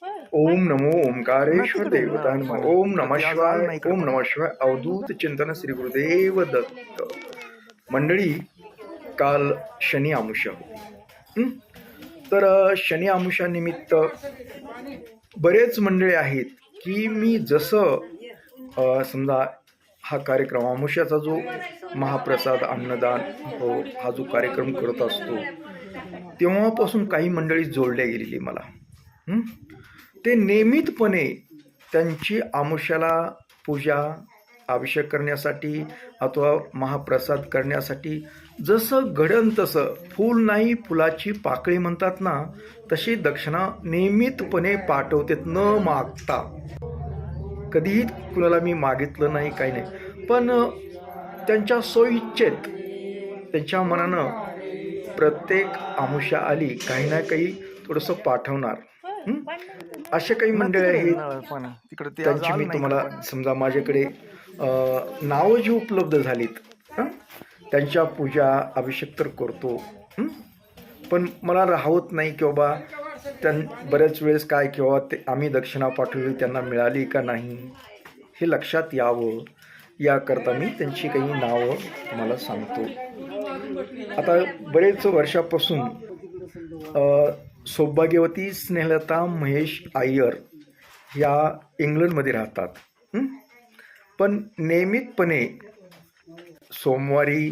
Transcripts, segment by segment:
ओम नमो ओंकारेश्वर देवता नमः. ओम नमः शिवाय. ओम नमः शिवाय. अवधूत चिंतन श्री गुरुदेव दत्त. मंडळी, काल शनी अमावस्या होती. तर शनी अमावस्या निमित्त बरेच मंडळी आहेत की मी जसं समजा हा कार्यक्रम अमावस्याचा जो महाप्रसाद अन्नदान हा जो कार्यक्रम करत असतो तेव्हापासून काही मंडळी जोडल्या गेलेली मला. ते नियमितपणे त्यांची अमावस्याला पूजा अभिषेक करण्यासाठी अथवा महाप्रसाद करण्यासाठी जसं घडन तसं फूल नाही फुलाची पाकळी म्हणतात ना, तशी दक्षिणा नियमितपणे पाठवतात न मागता. कधीही कुणाला मी मागितलं नाही, काही नाही, पण त्यांच्या सोयीच्छेत त्यांच्या मनानं प्रत्येक अमावस्या आली काही ना काही थोडंसं पाठवणार. असे काही मंडळी आहेत त्यांची मी तुम्हाला समजा माझ्याकडे नावं जी उपलब्ध झालीत त्यांच्या पूजा अभिषेक तर करतो. पण मला राहत नाही की बाबा बऱ्याच वेळेस काय किंवा ते आम्ही दक्षिणा पाठवली त्यांना मिळाली का नाही हे लक्षात यावं याकरता मी त्यांची काही नावं तुम्हाला सांगतो. आता बरेच वर्षापासून सौभाग्यवती स्नेहलता महेश अय्यर ह्या इंग्लंडमध्ये राहतात. पण नियमितपणे सोमवारी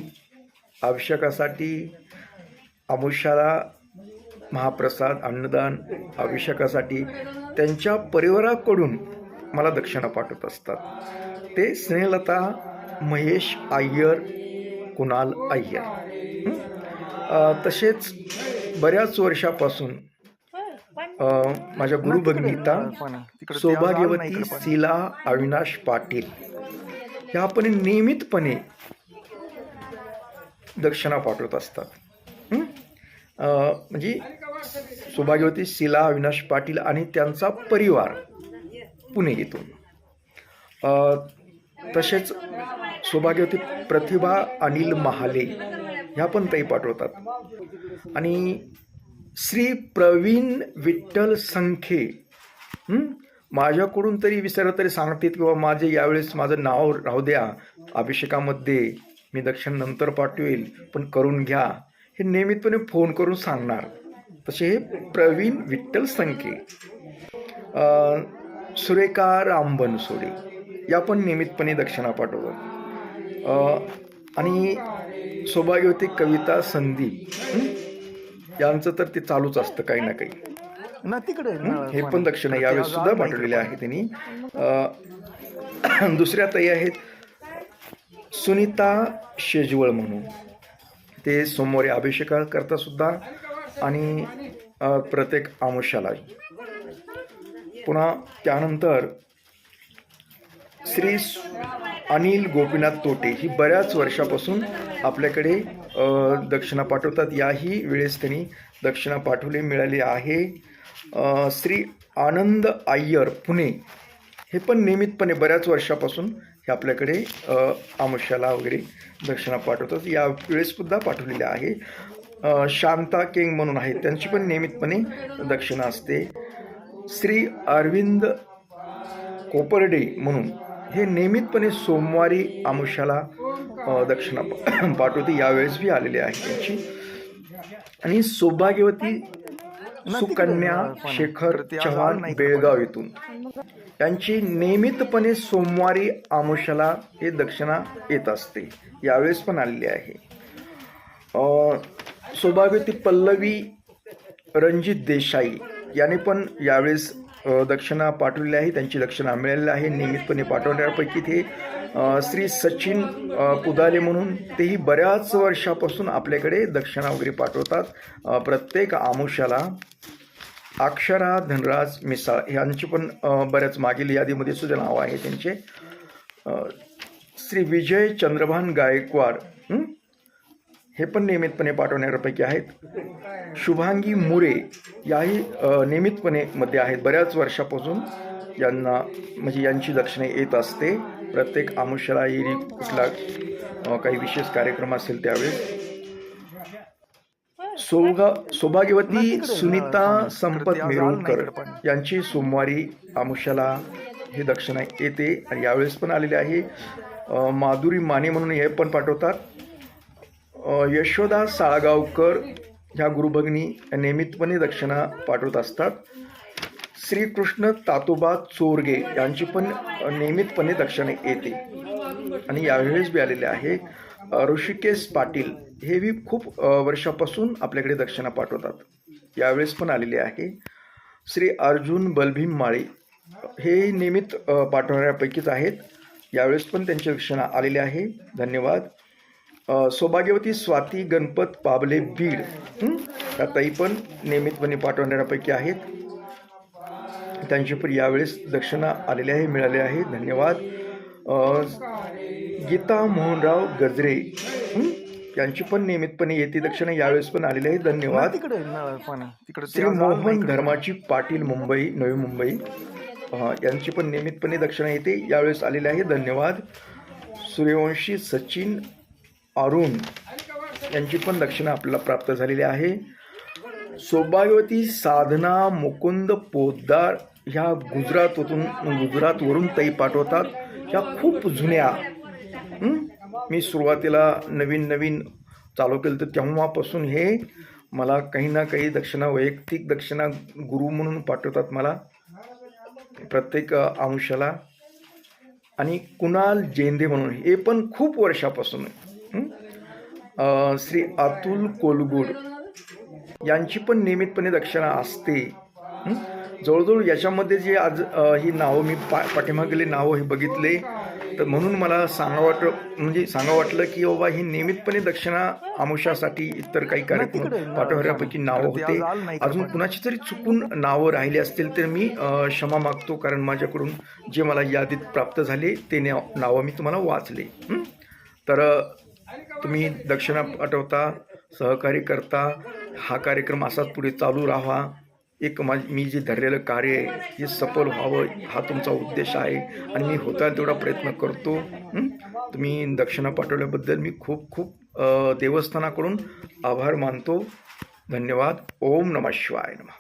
अभिषेकासाठी अमावस्याला महाप्रसाद अन्नदान अभिषेकासाठी त्यांच्या परिवाराकडून मला दक्षिणा पाठवत असतात. ते स्नेहलता महेश अय्यर कुणाल अय्यर. तसेच बऱ्याच वर्षापासून माझ्या गुरुभगिनीता सौभाग्यवती शीला अविनाश पाटील ह्या पण नियमितपणे दक्षिणा पाठवत असतात. म्हणजे सौभाग्यवती शीला अविनाश पाटील आणि त्यांचा परिवार पुणे येथून. तसेच सौभाग्यवती प्रतिभा अनिल महाले ह्या पण ताई पाठवतात. आणि श्री प्रवीण विठ्ठल संखे माझ्याकडून तरी विसरलं तरी सांगतात किंवा माझे यावेळेस माझं नाव राहू द्या अभिषेकामध्ये, मी दक्षिण नंतर पाठवेल पण करून घ्या, हे नियमितपणे फोन करून सांगणार. तसे हे प्रवीण विठ्ठल संखे. सुरेखा रामबन सोडे या पण नियमितपणे दक्षिणा पाठवतात. आणि सौभाग्यवती कविता संदीप यांचं तर ते चालूच असतं काही ना काही. हे पण दक्षिणा यावेळेस सुद्धा पाठवलेले आहे त्यांनी. दुसऱ्या ताई आहेत सुनीता शेजवळ म्हणून, ते सोमवारी अभिषेका करता सुद्धा आणि प्रत्येक अमावस्याला. पुन्हा त्यानंतर श्री अनिल गोपीनाथ तोटे ही बऱ्याच वर्षापासून आपल्याकडे दक्षिणा पाठवतात. याही वेळेस त्यांनी दक्षिणा पाठवली मिळाली आहे. श्री आनंद अय्यर पुणे हे पण नियमितपणे बऱ्याच वर्षापासून हे आपल्याकडे अमावस्याला वगैरे दक्षिणा पाठवतात. या वेळेससुद्धा पाठवलेले आहे. शांता केंग म्हणून आहेत, त्यांची पण नियमितपणे दक्षिणा असते. श्री अरविंद कोपर्डे म्हणून हे नियमितपणे सोमवारी अमावस्याला दक्षिणा पाठवते. यावेळेस बी आलेले आहे त्यांची. आणि सौभाग्यवती सुकन्या शेखर चव्हाण बेळगाव येथून यांची नियमितपणे सोमवारी अमावस्याला हे दक्षिणा येत असते. यावेळेस पण आलेली आहे. सौभाग्यवती पल्लवी रणजित देसाई याने पण यावेळेस दक्षिणा पाठवलेली आहे. त्यांची दक्षिणा मिळालेली आहे नियमितपणे पाठवणाऱ्यापैकी. ते श्री सचिन पुदाले म्हणून तेही बऱ्याच वर्षापासून आपल्याकडे दक्षिणा वगैरे पाठवतात प्रत्येक अमावस्याला. अक्षरा धनराज मिसाळ यांची पण बऱ्याच मागील यादीमध्ये सुद्धा नाव आहे त्यांचे. श्री विजय चंद्रभान गायकवाड हे पण नियमितपणे पाठवणाऱ्यापैकी आहेत. शुभांगी मुरे याही नियमितपणे मध्ये आहेत. बऱ्याच वर्षापासून यांना म्हणजे यांची दक्षिणा येत असते प्रत्येक अमावस्याला. कुठला काही विशेष कार्यक्रम असेल त्यावेळेस. सौभाग्यवती सुनीता संपत मिरुळकर यांची सोमवारी आमुष्याला ही दक्षिणा येते आणि यावेळेस पण आलेली आहे. माधुरी माने म्हणून हे पण पाठवतात. यशोदा साळगावकर ह्या गुरुभगिनी नियमितपणे दक्षिणा पाठवत असतात. श्रीकृष्ण तातोबा चोरगे यांची पण नियमितपणे दक्षिणा येते आणि यावेळेस बी आलेले आहे. ऋषिकेश पाटील हे बी खूप वर्षापासून आपल्याकडे दक्षिणा पाठवतात, यावेळेस पण आलेले आहे. श्री अर्जुन बलभीम माळे हे नियमित पाठवणाऱ्यापैकीच आहेत, यावेळेस पण त्यांची दक्षिणा आलेली आहे. धन्यवाद. सौभाग्यवती स्वाती गणपत पाबले बीड त्या ताई पण नियमितपणे पाठवणाऱ्यापैकी आहेत, त्यांची पण यावेळेस दक्षिणा आलेली आहे, मिळाली आहे. धन्यवाद. गीता मोहनराव गजरे यांची पण नियमितपणे येते दक्षिणा, यावेळेस पण आलेली आहे. धन्यवाद. श्री मोहन धर्माची पाटील मुंबई नवी मुंबई यांची पण नियमितपणे दक्षिणा येते, यावेळेस आलेली आहे. धन्यवाद. सूर्यवंशी सचिन अरुण यांची पण दक्षिणा आपल्याला प्राप्त झालेली आहे. सौभाग्यवती साधना मुकुंद पोद्दार ह्या गुजरातवरून ताई पाठवतात. ह्या खूप जुन्या, मी सुरुवातीला नवीन चालू केलं तर तेव्हापासून हे मला काही ना काही दक्षिणा, वैयक्तिक दक्षिणा गुरु म्हणून पाठवतात मला प्रत्येक अंशाला. आणि कुणाल जेंदे म्हणून हे पण खूप वर्षापासून. श्री अतुल कोलगुड यांची पण नियमितपने दक्षिणा असते. जवळजवळ याच्यामध्ये जे आज ही नावं मी पाठीमागले नावं हे बघितले, तर म्हणून मला सांगा वाटलं की बाबा ही नियमितपणे दक्षिणा आमुषासाठी इतर काही कार्यक्रम पाठवण्यापैकी नावं होते. अजून कुणाची तरी चुकून नावं राहिली असतील तर मी क्षमा मागतो, कारण माझ्याकडून जे मला यादीत प्राप्त झाले ते नावं मी तुम्हाला वाचले. तर तुम्ही दक्षिणा पाठवता, सहकार्य करता, हा कार्यक्रम असाच पुढे चालू राहा. एक मी जे धरलेलं कार्य आहे हे सफल व्हावं हा तुमचा उद्देश आहे आणि मी होता तेवढा प्रयत्न करतो. तुम्ही दक्षिणा पाठवल्याबद्दल मी खूप देवस्थानाकडून आभार मानतो. धन्यवाद. ओम नमः शिवाय. नमः.